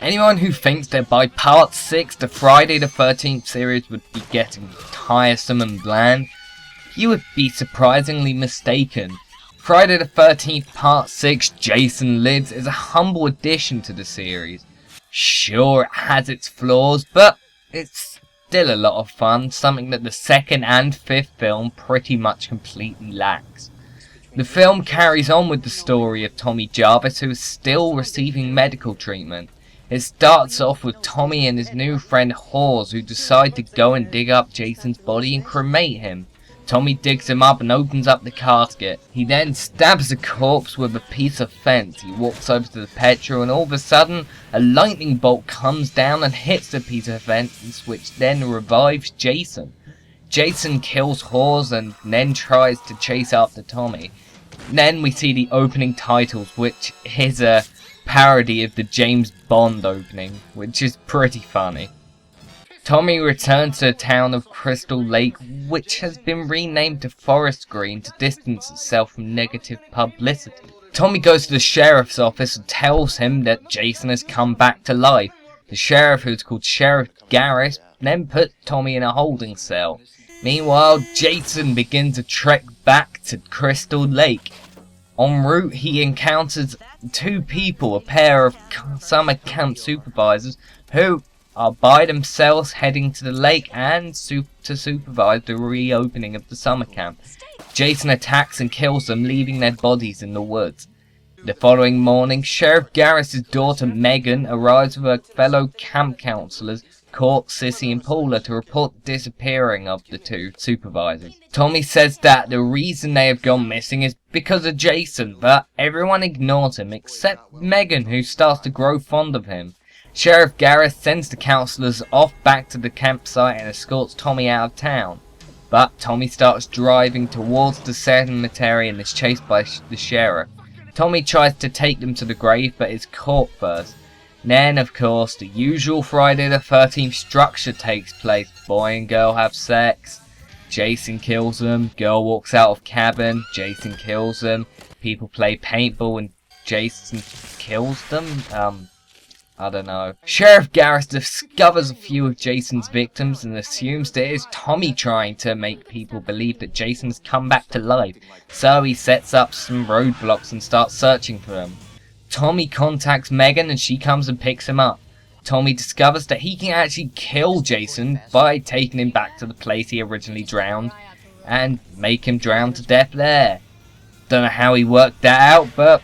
Anyone who thinks that by part 6 the Friday the 13th series would be getting tiresome and bland, you would be surprisingly mistaken. Friday the 13th part 6 Jason Lives is a humble addition to the series. Sure, it has its flaws, but it's still a lot of fun, something that the second and fifth film pretty much completely lacks. The film carries on with the story of Tommy Jarvis, who is still receiving medical treatment. It starts off with Tommy and his new friend Hawes, who decide to go and dig up Jason's body and cremate him. Tommy digs him up and opens up the casket. He then stabs the corpse with a piece of fence. He walks over to the petrol and all of a sudden a lightning bolt comes down and hits the piece of fence, which then revives Jason. Jason kills Hawes and then tries to chase after Tommy. Then we see the opening titles, which is a parody of the James Bond opening, which is pretty funny. Tommy returns to the town of Crystal Lake, which has been renamed to Forest Green to distance itself from negative publicity. Tommy goes to the sheriff's office and tells him that Jason has come back to life. The sheriff, who's called Sheriff Garris, then puts Tommy in a holding cell. Meanwhile, Jason begins a trek back to Crystal Lake. En route, he encounters two people, a pair of summer camp supervisors, who are by themselves heading to the lake and to supervise the reopening of the summer camp. Jason attacks and kills them, leaving their bodies in the woods. The following morning, Sheriff Garris' daughter Megan arrives with her fellow camp counselors, Court, Sissy and Paula, to report the disappearing of the two supervisors. Tommy says that the reason they have gone missing is because of Jason, but everyone ignores him except Megan, who starts to grow fond of him. Sheriff Garris sends the counselors off back to the campsite and escorts Tommy out of town. But Tommy starts driving towards the cemetery and is chased by the sheriff. Tommy tries to take them to the grave but is caught first. Then, of course, the usual Friday the 13th structure takes place. Boy and girl have sex. Jason kills them. Girl walks out of cabin. Jason kills them. People play paintball and Jason kills them. I don't know. Sheriff Garris discovers a few of Jason's victims and assumes that it is Tommy trying to make people believe that Jason has come back to life. So he sets up some roadblocks and starts searching for them. Tommy contacts Megan and she comes and picks him up. Tommy discovers that he can actually kill Jason by taking him back to the place he originally drowned and make him drown to death there. Don't know how he worked that out, but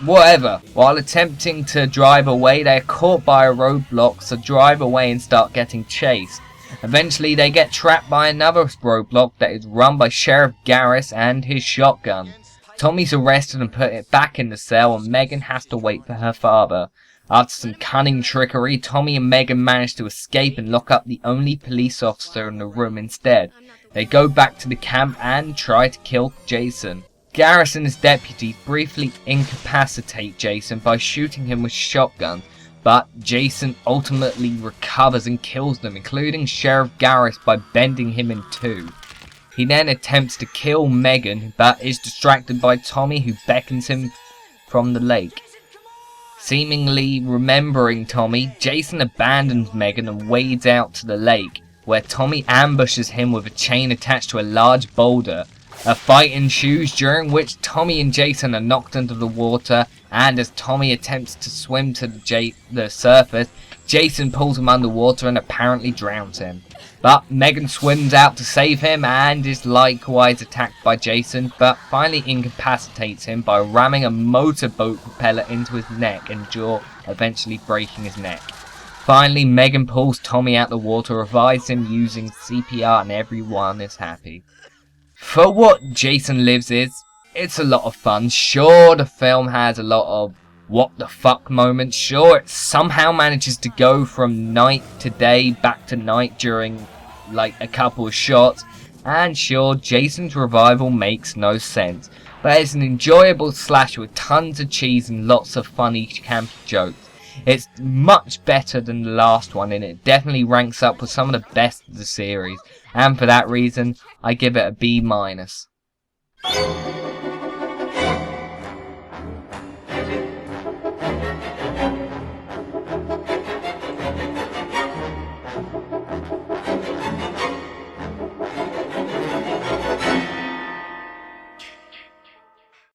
whatever. While attempting to drive away, they are caught by a roadblock, so drive away and start getting chased. Eventually they get trapped by another roadblock that is run by Sheriff Garris and his shotgun. Tommy's arrested and put it back in the cell, and Megan has to wait for her father. After some cunning trickery, Tommy and Megan manage to escape and lock up the only police officer in the room instead. They go back to the camp and try to kill Jason. Garris and his deputies briefly incapacitate Jason by shooting him with shotguns, but Jason ultimately recovers and kills them, including Sheriff Garris, by bending him in two. He then attempts to kill Megan, but is distracted by Tommy, who beckons him from the lake. Seemingly remembering Tommy, Jason abandons Megan and wades out to the lake, where Tommy ambushes him with a chain attached to a large boulder. A fight ensues, during which Tommy and Jason are knocked into the water, and as Tommy attempts to swim to the surface, Jason pulls him underwater and apparently drowns him. But Megan swims out to save him and is likewise attacked by Jason, but finally incapacitates him by ramming a motorboat propeller into his neck and jaw, eventually breaking his neck. Finally, Megan pulls Tommy out the water, revives him using CPR, and everyone is happy. For what Jason Lives is, it's a lot of fun. Sure, the film has a lot of what the fuck moments. Sure, it somehow manages to go from night to day, back to night during like a couple of shots. And sure, Jason's revival makes no sense. But it's an enjoyable slasher with tons of cheese and lots of funny campy jokes. It's much better than the last one, and it definitely ranks up with some of the best of the series. And for that reason, I give it a B-.